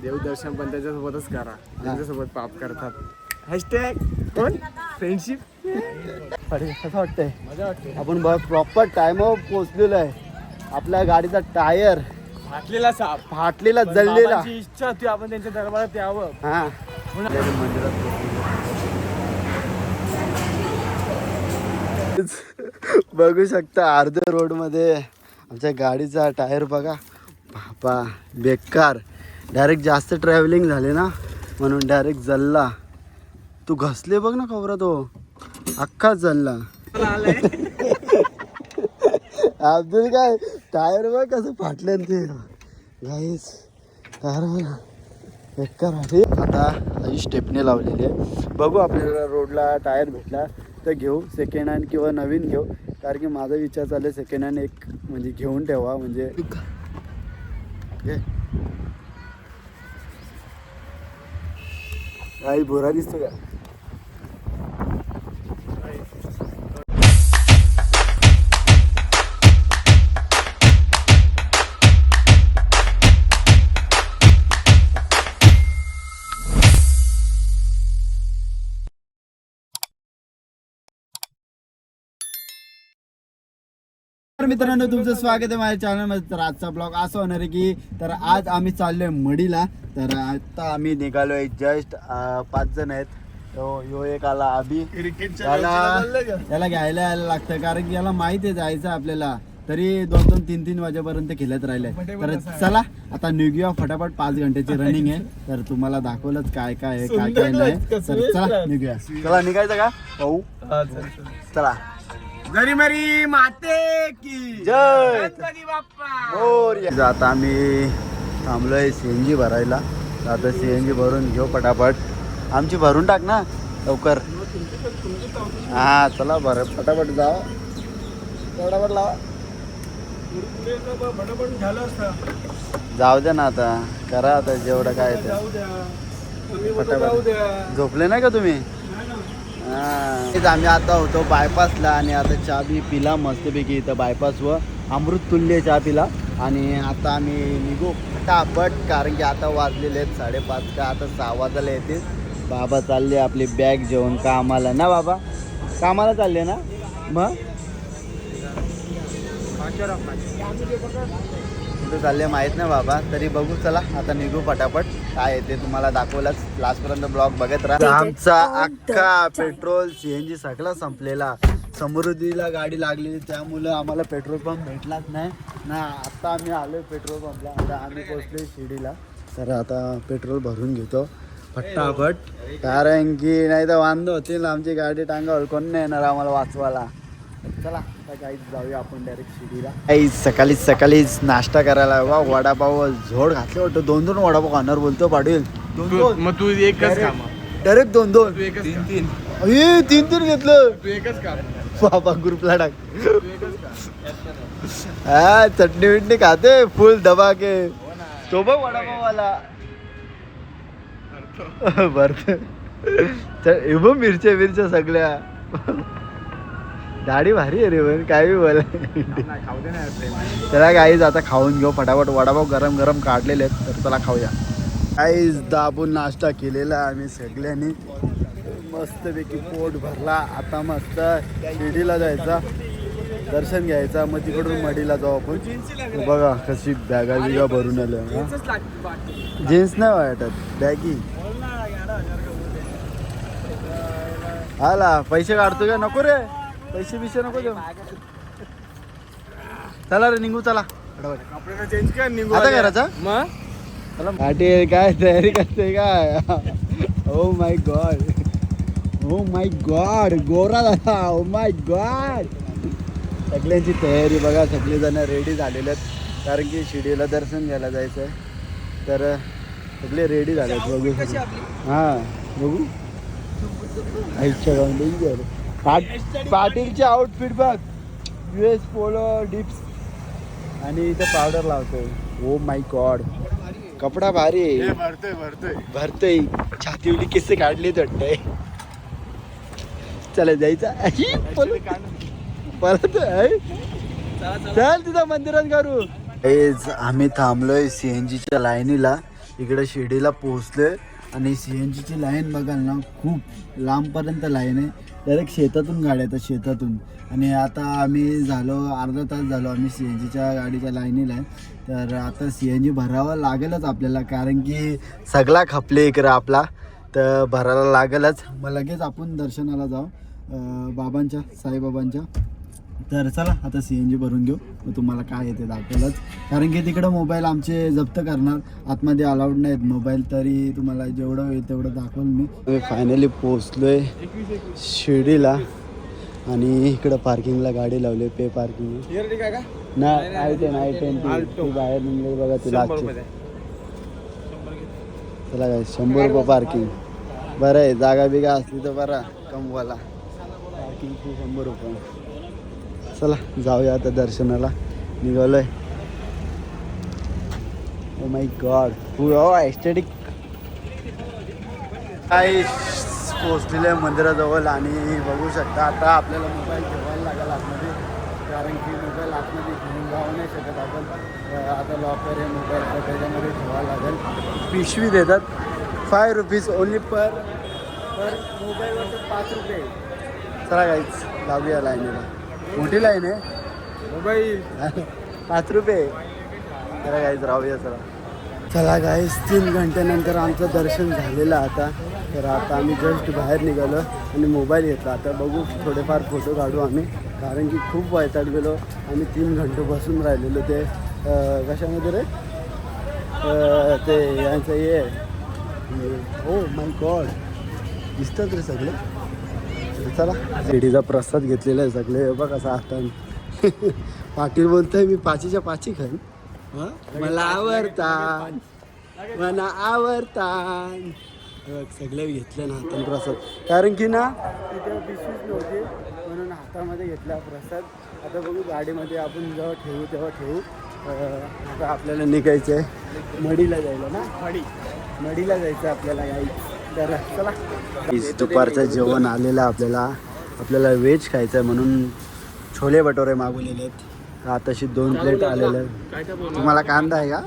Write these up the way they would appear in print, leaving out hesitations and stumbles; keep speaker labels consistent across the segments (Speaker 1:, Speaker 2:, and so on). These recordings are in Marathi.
Speaker 1: देवदर्शन पण त्याच्यासोबतच करा, त्यांच्यासोबत पाप करतात. हॅशटॅग कोण फ्रेंडशिप.
Speaker 2: कसं वाटतंय? मजा वाटते. आपण प्रॉपर टाइमवर पोहोचलेलो आहे. आपल्या गाडीचा टायर
Speaker 1: फाटलेला साप,
Speaker 2: फाटलेला जळलेला.
Speaker 1: बाबांची इच्छा होती आपण त्यांच्या दरबारात यावं.
Speaker 2: हा मंदिरात बघू शकता अर्ध्या रोड मध्ये आमच्या गाडीचा टायर बघा. बापा बेकार. डायरेक्ट जास्त ट्रॅव्हलिंग झाले ना म्हणून डायरेक्ट जळला. तू घसले बघ ना खबरा, तो अख्खा जळला. अब्दुल काय टायर बघ कसं फाटले ते गाईस. बेकार आहे. आता अशी स्टेपने लावलेली आहे. बघू आपल्याला रोडला टायर भेटला तर घेऊ सेकंड हँड किंवा नवीन घेऊ. कारण की माझा विचार चालला सेकंड हँड एक म्हणजे घेऊन ठेवा. म्हणजे काही भुरा दिसतो का? मित्रांनो तुमचं स्वागत आहे माझ्या चॅनलमध्ये. तर आजचा ब्लॉग असा होणार आहे की तर आज आम्ही चाललोय मडीला. तर आता आम्ही निघालोय जस्ट 5 जण आहेत. तो यो एक आला अभि. याला घ्यायला यायला लागतं कारण की याला माहिती आहे जायचं आपल्याला. तरी 2-2, 3-3 वाजेपर्यंत खेळत राहिले. तर चला आता निघूया फटाफट. 5 घंट्याची रनिंग आहे. तर तुम्हाला दाखवलंच काय काय आहे काय काय नाही. तर चला निघूया. चला निघायचं का भाऊ? चला.
Speaker 1: गरीमरी माते की
Speaker 2: जय.
Speaker 1: गणपती बाप्पा.
Speaker 2: आता आम्ही थांबलोय सीएनजी भरायला. तर आता सीएनजी भरून घेऊ फटाफट. आमची भरून टाक ना लवकर. हा चला बरं फटाफट जा. फटाफट लावा. जाऊ द्या ना आता. करा आता जेवढं काय ते फटाफट. झोपले नाही का तुम्ही? आम्ही आता होतो बायपासला आणि आता चहा बी पिला मस्तपैकी इथं बायपास व अमृत तुल्य चहा पिला. आणि आता आम्ही निघू फटाफट कारण की आता वाजलेले आहेत 5:30 का आता 6 वाजायला येतील. बाबा चालले आपली बॅग जेवण कामाला ना. बाबा कामाला चालले ना. मग कुठं चालले माहीत नाही बाबा. तरी बघू चला आता निघू फटाफट. काय येते तुम्हाला दाखवलंच. लास्टपर्यंत ब्लॉग बघत राहा. आमचा अख्खा पेट्रोल सीएनजी सगळा संपलेला. समृद्धीला गाडी लागलेली त्यामुळं आम्हाला पेट्रोल पंप भेटलाच नाही ना. आता आम्ही आलोय पेट्रोल पंपला. आता आम्ही पोहोचलोय शिर्डीला. तर आता पेट्रोल भरून घेतो फटाफट. कारण की नाही तर वांदो होतील आमची गाडी टांगावर. कोण नाही येणार आम्हाला वाचवायला. चला आता काहीच जाऊया आपण डायरेक्ट शिर्डीला. काही सकाळीच नाश्ता करायला वा वडापाव झोड घातले वाटतं. 2-2 वडापाव खाणार बोलतो पाटील. 2-2
Speaker 1: मग तू एकच काम.
Speaker 2: डायरेक्ट 2-2
Speaker 1: 3-3
Speaker 2: 3-3 घेतलं.
Speaker 1: तू एकच काम.
Speaker 2: बाबा ग्रुपला टाक. हा चटणी बिटणी खाते फुल धबाके. तो बघ वडापाववाला भरत. मिरच्या सगळ्या. दाढी भारी आहे रे पण काय बी बोला. त्याला काहीच आता खाऊन घेऊ फटाफट. वडापाव गरम गरम काढलेले आहेत तर चला खाऊया. काहीच दाबून नाश्ता केलेला आम्ही सगळ्यांनी. मस्तपैकी पोट भरला. आता मस्त शिर्डीला जायचा दर्शन घ्यायचा. मग तिकडून मडीला जाऊ आपण. बघा कशी बॅगा बिगा भरून आल्या. जीन्स नाही वाटत बॅगी. आला पैसे काढतो का नको रे. पैसे बिशे नको देऊ. चला रे निघू. चला
Speaker 1: आपल्याला चेंज कर निघू
Speaker 2: आता करायचा.
Speaker 1: मग
Speaker 2: चला पाटील काय तयारी करते काय. Oh my God. Oh my God गोरा दादा. Oh my God. सगळ्यांची तयारी बघा. सगळेजण रेडी झालेले आहेत कारण की शिर्डीला दर्शन घ्यायला जायचं आहे. तर सगळे रेडी झाले आहेत. बघू हां बघू. आईच्या गाऊन पाटीलचे आउटफिट बघ. US पोलो डिप्स आणि इथं पावडर लावतोय. ओ माय गॉड कपडा भारी आहे. भरतोय छातीवली केस काढली वाटतंय. चला जायचं परत. चल तिथं मंदिरात करू. आम्ही थांबलोय सीएनजीच्या लाईनीला. इकडे शिर्डीला पोहोचलोय आणि CNG ची लाईन बघाल ना खूप लांबपर्यंत लाईन आहे. डायरेक्ट शेतातून गाड्या येतात शेतातून. आणि आता आम्ही झालो अर्धा तास झालो आम्ही CNGच्या गाडीच्या लाईनीला आहे. तर आता CNG भरावं लागेलच आपल्याला कारण की सगळा खपले इकडं आपला तर भरायला लागेलच. मग लगेच आपण दर्शनाला जाऊ बाबांच्या साईबाबांच्या. तर चला आता CNG भरून घेऊ मग तुम्हाला काय येते दाखवलंच कारण की तिकडं मोबाईल आमचे जप्त करणार. आतमध्ये अलाउड नाहीत मोबाईल. तरी तुम्हाला जेवढं होईल तेवढं दाखवल मी. फायनली पोचलोय शिर्डीला आणि इकडं पार्किंगला गाडी लावली पे पार्किंग नाही I10 बाहेर निघले बघा तुला. चला काय 100 रुपये पार्किंग बरं आहे. जागा बिगा असली तर बरा कमवाला. पार्किंग फी 100 रुपये. चला जाऊया आता दर्शनाला निघालोय. ओ माय गॉड एस्थेटिक काय पोचलेलं आहे मंदिराजवळ आणि बघू शकता आता आपल्याला मोबाईल ठेवायला लागेल आतमध्ये कारण की मोबाईल आतमध्ये घेऊन जाऊ नाही शकत आपण. आता लॉकर आहे मोबाईल त्याच्यामध्ये ठेवायला लागेल. पिशवी देतात 5 रुपीज ओनली पर मोबाईलवर 5 रुपये. चला काहीच लावूया लाईनीला. मोठी लाईन आहे मोबाईल 5 रुपये. चला काहीच राहूया. चला गाईस 3 घंट्यानंतर आमचं दर्शन झालेलं आता. तर आता आम्ही जस्ट बाहेर निघालो आणि मोबाईल घेतला. आता बघू थोडेफार फोटो काढू आम्ही कारण की खूप वैताग गेलो. आम्ही 3 घंटे बसून राहिलेलो ते कशामध्ये रे ते यांचं हे ओ माय गॉड दिसतात रे सगळे. चला शिर्डीचा प्रसाद घेतलेला आहे सगळे बघ असा हातात. पाटील बोलतोय मी 5च्या 5 खाईन. मला आवडतात मला आवडतात. सगळे घेतले ना हाताने प्रसाद कारण की ना तिथे पिशवीच नव्हती म्हणून हातामध्ये घेतला प्रसाद. आता बघू गाडीमध्ये आपण जेव्हा ठेवू तेव्हा ठेवू. आता आपल्याला निघायचं आहे मडीला जायला ना मडीला जायचं आपल्याला काही. तर चला दुपारचं जेवण आलेलं आपल्याला व्हेज खायचं आहे म्हणून छोले भटोरे मागवलेले आहेत. आताशी 2 प्लेट आलेलं आहे. तुम्हाला कांदा आहे का?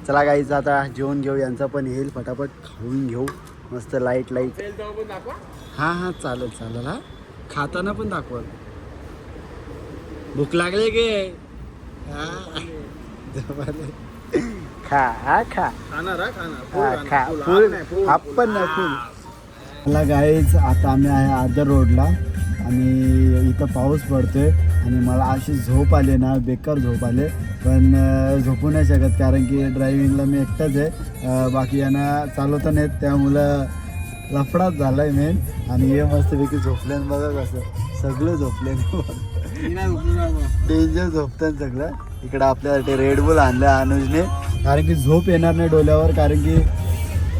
Speaker 2: चला गाईच आता जेवण घेऊ. यांचा पण येईल फटाफट खाऊन घेऊ मस्त लाईट. हां चालेल हा खाताना पण दाखवा. भूक लागले गे खा आपण मला गाईच. आता आम्ही आहे आदर रोडला आणि इथं पाऊस पडतोय आणि मला अशी झोप आली ना बेकार झोप आले. पण झोपू नाही शकत कारण की ड्रायव्हिंगला मी एकटाच आहे. बाकी यांना चालवता नाहीत त्यामुळं लफडाच झाला आहे मेन. आणि हे मस्तपैकी झोपले बघा कसं सगळं झोपले डेंजर झोपतात सगळं. इकडं आपल्यासाठी रेडबुल आणलं अनुजने कारण की झोप येणार नाही डोल्यावर कारण की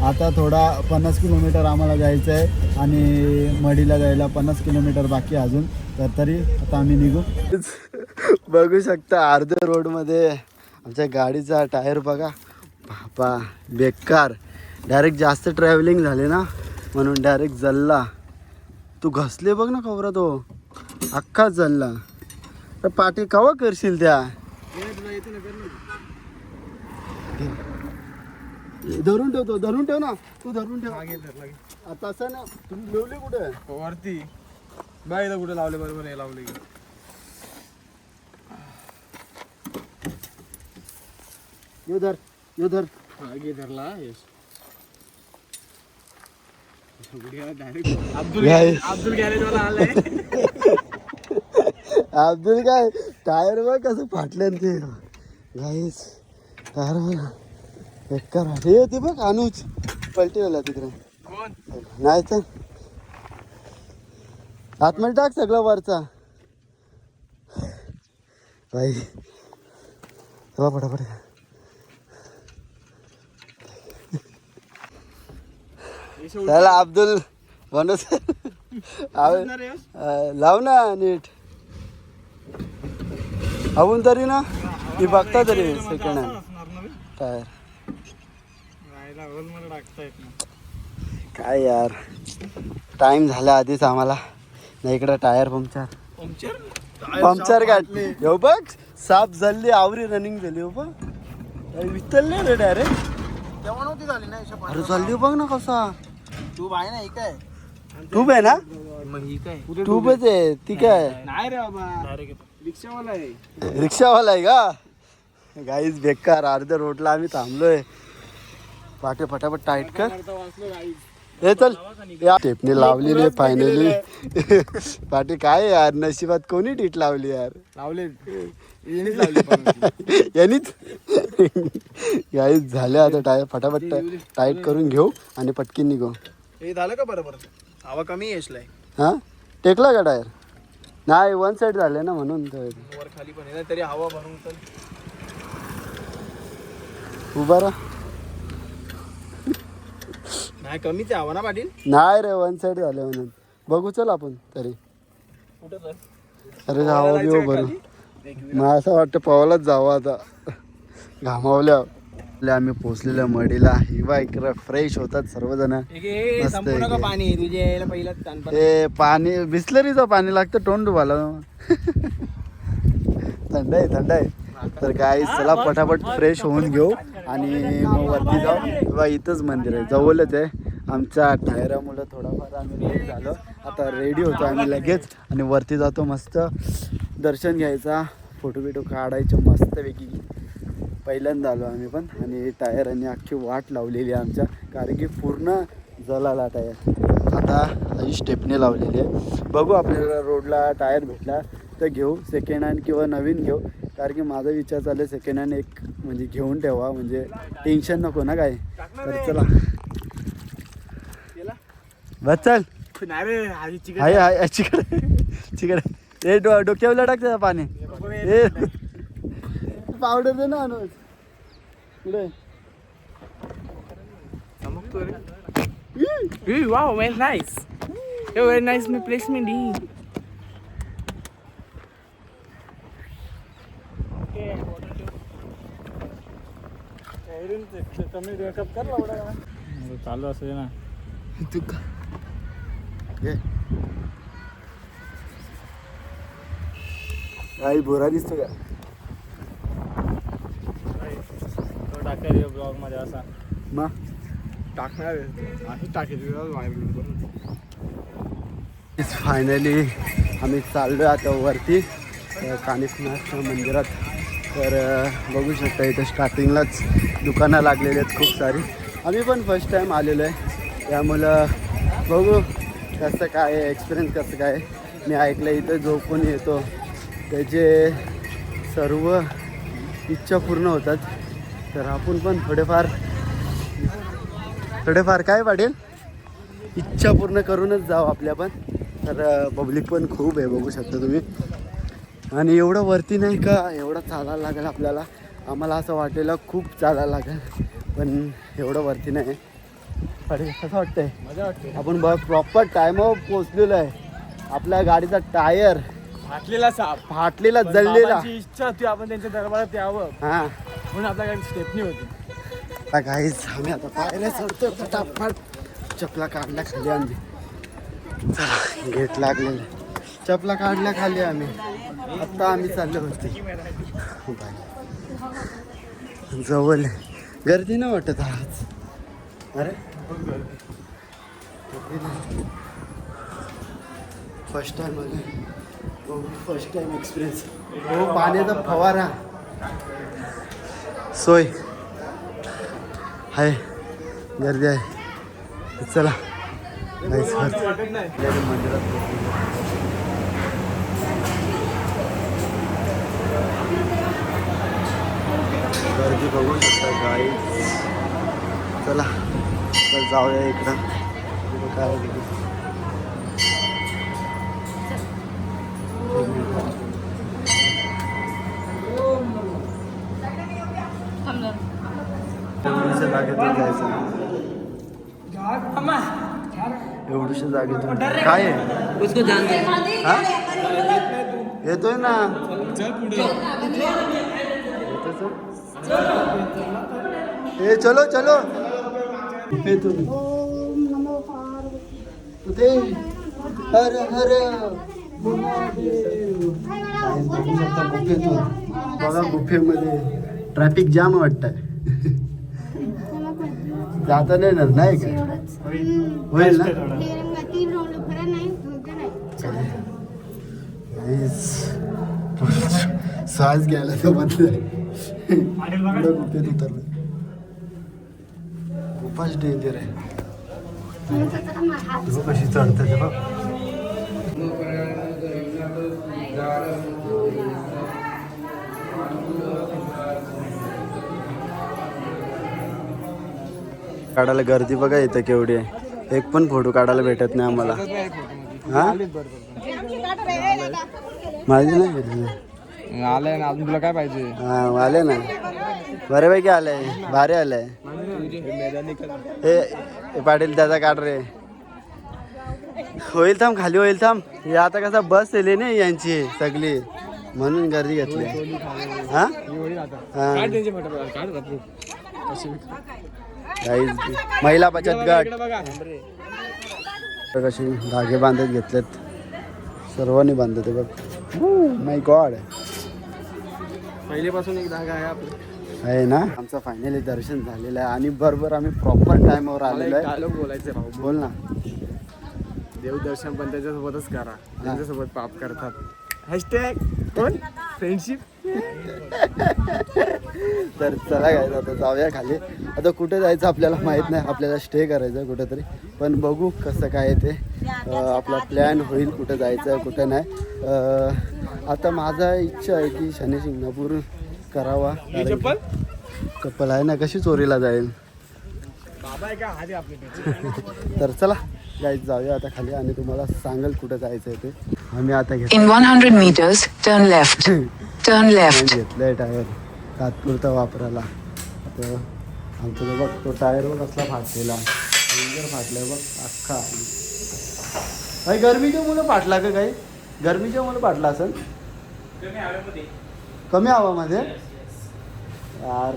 Speaker 2: आता थोडा 50 किलोमीटर आम्हाला जायचं आहे आणि मडीला जायला 50 किलोमीटर बाकी अजून. तर तरी आता आम्ही निघू. बघू शकता अर्ध्या रोडमध्ये आमच्या गाडीचा टायर बघा बापा बेकार. डायरेक्ट जास्त ट्रॅव्हलिंग झाले ना म्हणून डायरेक्ट जल्ला. तू घसले बघ ना कवरा तो अख्खाच जल्ला. तर पाठी कवा करशील त्या धरून ठेव ना तू धरून ठेव. आता असं ना तुम्ही ठेवले कुठे
Speaker 1: वरती बाईला कुठे लावले बरोबर हे लावले
Speaker 2: यो धर
Speaker 1: धरला.
Speaker 2: अब्दुल काय टायर बघ कसं फाटले ते गाईस. टायर बघ बेकार हे होते बघ. अनुज पलटी झाला तिकडे नाही तर आतमध्ये टाक सगळं वरचा बाई. फटाफट चला अब्दुल बनस लाव ना नीट. आपण तरी ना ती बघता तरी सेकंड हँड टायर काय यार टाइम झाला आधीच आम्हाला. नाही इकडं टायर पंक्चर काढली हो बघ. साप झाली आवरी रनिंग झाली हो बघ. विचलले रे डायरेक्ट.
Speaker 1: तेव्हा नव्हती झाली ना हिशोब.
Speaker 2: अरे चालली बघ ना कसा.
Speaker 1: तू आहे ना ही काय
Speaker 2: ट्यूब आहे ना.
Speaker 1: मग ही काय
Speaker 2: ट्यूबच आहे ती काय.
Speaker 1: नाही रे बाबा रिक्षावाला आहे.
Speaker 2: रिक्षावाला आहे का. गाईज बेकार अर्ध्या रोडला आम्ही थांबलोय. पाटे फटाफट टाईट कर. हे चल या टेपने लावली रे फायनली. पाटे काय यार नशिबात कोणी टीट लावली यार.
Speaker 1: लावले लावले
Speaker 2: यांनीच. गाईज झाले आता फटाफट टाईट करून घेऊ आणि पटकीन निघू.
Speaker 1: हे झालं का बरोबर. हवा कमी येशलाय.
Speaker 2: हा टेकला का टायर. नाही वन साईड झाले ना म्हणून.
Speaker 1: वर खाली पण आहे तरी हवा भरून चल.
Speaker 2: उभा राहा.
Speaker 1: नाही कमीच आहे हवा ना पाटील.
Speaker 2: नाही रे वन साईड झाले म्हणून. बघू चल आपण तरी.
Speaker 1: कुठं तर
Speaker 2: अरे हवा बिवा भरू. मला असं वाटतं पवायलाच जावं आता. घामावल्या आम्ही पोचलेल्या मडीला. हिवा इकडे फ्रेश होतात सर्वजण.
Speaker 1: संपूर्ण का पाणी तुझ्या यायला पहिला.
Speaker 2: ते पाणी बिस्लरीचं पाणी लागतं तोंड डुबाला. थंड आहे थंड आहे. तर काय चला पटापट फ्रेश होऊन घेऊ आणि मग वरती जाऊ. किंवा इथंच मंदिर आहे जवळच आहे. आमच्या टायरामुळं थोडाफार आम्ही लेट झालो. आता रेडी होतो आम्ही लगेच आणि वरती जातो. मस्त दर्शन घ्यायचा फोटो बिटो काढायचे मस्तपैकी. पहिल्यांदा आलो आम्ही पण. आणि टायरांनी अख्खी वाट लावलेली आहे आमच्या. कारण की पूर्ण जळाला टायर. आता ही स्टेपने लावलेली आहे. बघू आपल्याला रोडला टायर भेटला तर घेऊ सेकंड हँड किंवा नवीन घेऊ. कारण की माझा विचार चालू आहे सेकंड हँड एक म्हणजे घेऊन ठेवा म्हणजे टेन्शन नको ना काय. तर चला बस चल. हाय हाय चिकड चिकड. हे डोक्यावर टाकतं पाणी. हे पावडर दे ना अनुज. पुढे
Speaker 1: Wow, very nice. Oh, very nice me placement. चालू असं ना
Speaker 2: तू का काही बोरा दिसतो का.
Speaker 1: टाकेल ब्लॉग मध्ये असा
Speaker 2: मग
Speaker 1: टाकणार आहे टाकेल.
Speaker 2: फायनली आम्ही चाललो आता वरती कानिफनाथच्या मंदिरात. तर बघू शकता इथं स्टार्टिंगलाच दुकानं लागलेली आहेत खूप सारी. आम्ही पण फर्स्ट टाईम आलेलो आहे त्यामुळं बघू कसं काय आहे एक्सपिरियन्स कसं काय. मी ऐकलं इथं जो कोणी येतो त्याचे सर्व इच्छा पूर्ण होतात. तर आपण पण थोडेफार काय वाटेल इच्छा पूर्ण करूनच जाऊ आपल्या पण. तर पब्लिक पण खूप आहे बघू शकता तुम्ही. आणि एवढं वरती नाही का एवढं चालायला लागेल आपल्याला. आम्हाला असं वाटलेलं खूप चालायला लागेल पण एवढं वरती नाही. अरे कसं वाटतंय.
Speaker 1: मजा वाटते.
Speaker 2: आपण प्रॉपर टायमावर पोचलेलो आहे. आपल्या गाडीचा टायर फाटलेला जळलेला.
Speaker 1: इच्छा होती आपण त्यांच्या दरबारात यावं.
Speaker 2: हां
Speaker 1: म्हणून आपल्या गाडी स्टेपनी होती.
Speaker 2: काहीच आम्ही आता पायऱ्या चढतो फटाफट. चपला काढल्या खाली आम्ही. चला गेट लागलेलं. चपला काढल्या खाली आम्ही. आत्ता आम्ही चाललो होते जवळ. गर्दी नाही वाटत आज. अरे फर्स्ट टाइम आले. First time experience. हो पाण्याचा फवारा सोय आहे. गर्दी आहे. चला मंदिरात गर्दी बघू शकता गाई. चला तर जाऊया इकडं. काय एवढ्याशा जागेतून जायचं. एवढ्याशा जागेतून काय आहे. हा येतोय ना. ए चलो चलो. येतो ते हर हर महादेव. बघा गुफेमध्ये ट्रॅफिक जाम वाटतंय. जाता नाही नाही का होईल ना. साज घ्यायला तर म्हटलं गुफेत उतरलं. खूपच डेंजर आहे. कशी चढतं ते बघ. काढायला गर्दी बघा इथं केवढी आहे. एक पण फोटो काढायला भेटत नाही आम्हाला. हा माझी नाही भेटली.
Speaker 1: आलंय ना अजून तुला काय पाहिजे.
Speaker 2: हा आले ना बऱ्यापैकी आलंय. भारी आलंय. हे पाटील त्याचा काढ रे. होईल थांब खाली होईल थांब. हे आता कसा बस येली नाही यांची सगळी म्हणून गर्दी घेतली. हा महिला बचत गट कशी धागे बांधत घेतलेत. सर्वांनी बांधत बघ. माय गॉड
Speaker 1: पहिलेपासून एक धागा आहे आपला
Speaker 2: आहे ना. आमचं फायनली दर्शन झालेलं आहे आणि बरोबर आम्ही प्रॉपर टाइमवर आलेलो आहे.
Speaker 1: डायलॉग बोलायचे भाऊ.
Speaker 2: बोल ना.
Speaker 1: देवदर्शन पण त्याच्यासोबतच करा. त्यांच्यासोबत पाप करतात. हॅशटॅग कोण फ्रेंडशिप.
Speaker 2: तर चला काय आता जाऊया खाली. आता कुठे जायचं आपल्याला माहीत नाही. आपल्याला स्टे करायचं कुठेतरी. पण बघू कसं काय ते आपला प्लॅन होईल. कुठं जायचं कुठं नाही. आता माझा इच्छा आहे की शनी शिंगणापूर करावा. चप्पल आहे ना कशी चोरीला जाईल. तर चला गाईज जाऊया आता खाली आणि तुम्हाला सांगेल कुठं जायचं आहे ते. आम्ही आता
Speaker 3: In 100 meters, turn left. Turn left.
Speaker 2: घेतलंय टायर तात्पुरता वापरायला. आता आमचं जो बघ तो टायर बघ कसला फाटलेला. फाटलाय बघ अख्खा. काही गरमीच्या मुलं फाटला का काही. गरमीच्या मुलं फाटला असेल. कमी हवामध्ये यार.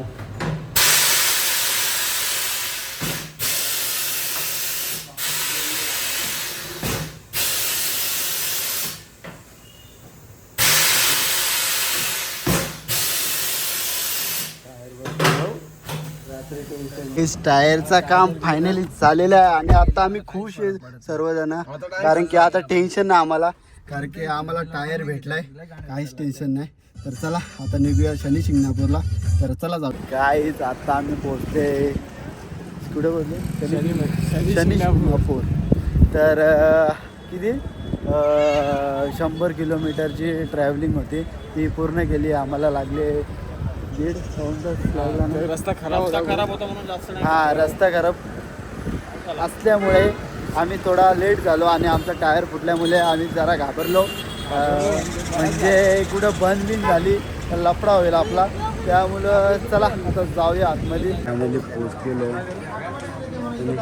Speaker 2: इस टायरचा काम फायनली झालेलं आहे आणि आता आम्ही खुश आहे सर्वजण. कारण की आता टेन्शन नाही आम्हाला. कारण की आम्हाला टायर भेटलाय. काहीच टेन्शन नाही. तर चला आता निघूया शनी शिंगणापूरला. तर चला जाऊ. काहीच आता आम्ही पोहोचते कुठे पोहोचले शनी शिंगणापूर. तर किती 100 किलोमीटरची ट्रॅव्हलिंग होती ती पूर्ण केली. आम्हाला लागले 1.5 तास लागला ना.
Speaker 1: रस्ता खराब होता म्हणून जास्त नाही.
Speaker 2: हा रस्ता खराब असल्यामुळे आम्ही थोडा लेट झालो आणि आमचा टायर फुटल्यामुळे आम्ही जरा घाबरलो. म्हणजे कुठं बंद बिन झाली तर लफडा होईल आपला. त्यामुळं चला आता जाऊया आतमध्ये. फायनली पोहोचलेलो आहे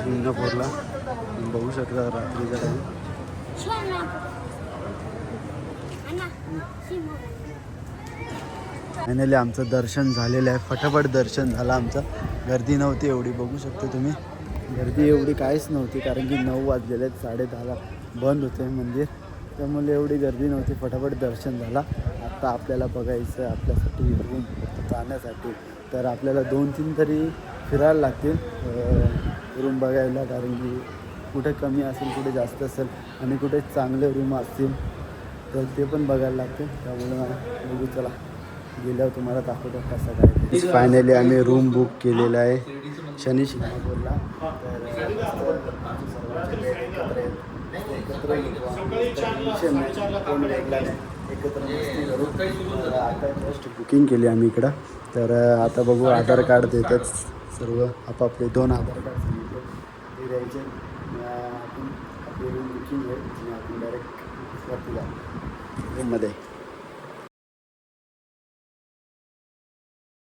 Speaker 2: सिंगापूरला. बघू शकता रात्रीचा टाईम. फायनली आमचं दर्शन झालेलं आहे. फटाफट दर्शन झालं आमचं. गर्दी नव्हती एवढी बघू शकता तुम्ही. गर्दी एवढी काहीच नव्हती कारण की 9 वाजलेले आहेत. 10:30ला बंद होते मंदिर. त्यामुळे एवढी गर्दी नव्हती. फटाफट दर्शन झाला. आता आपल्याला बघायचं आपल्यासाठी रूम जाण्यासाठी तर आपल्याला 2-3 तरी फिरायला लागतील रूम बघायला. कारण की कुठे कमी असेल कुठे जास्त असेल आणि कुठे चांगले रूम असतील तर ते पण बघायला लागतील. त्यामुळे बघू चला गेल्यावर तुम्हाला दाखवतो कसं काय. फायनली आम्ही रूम बुक केलेला आहे शनी शिंगणापूरला. एकत्र मस्ती करू. आता जस्ट बुकिंग केली आम्ही इकडं. तर आता बघू आधार कार्ड देतात सर्व आपापले 2 आधार कार्ड सांगितले ते द्यायचे. आपण आपली रूम बुकिंग आहे आणि आपण डायरेक्ट वरती जाऊ रूममध्ये.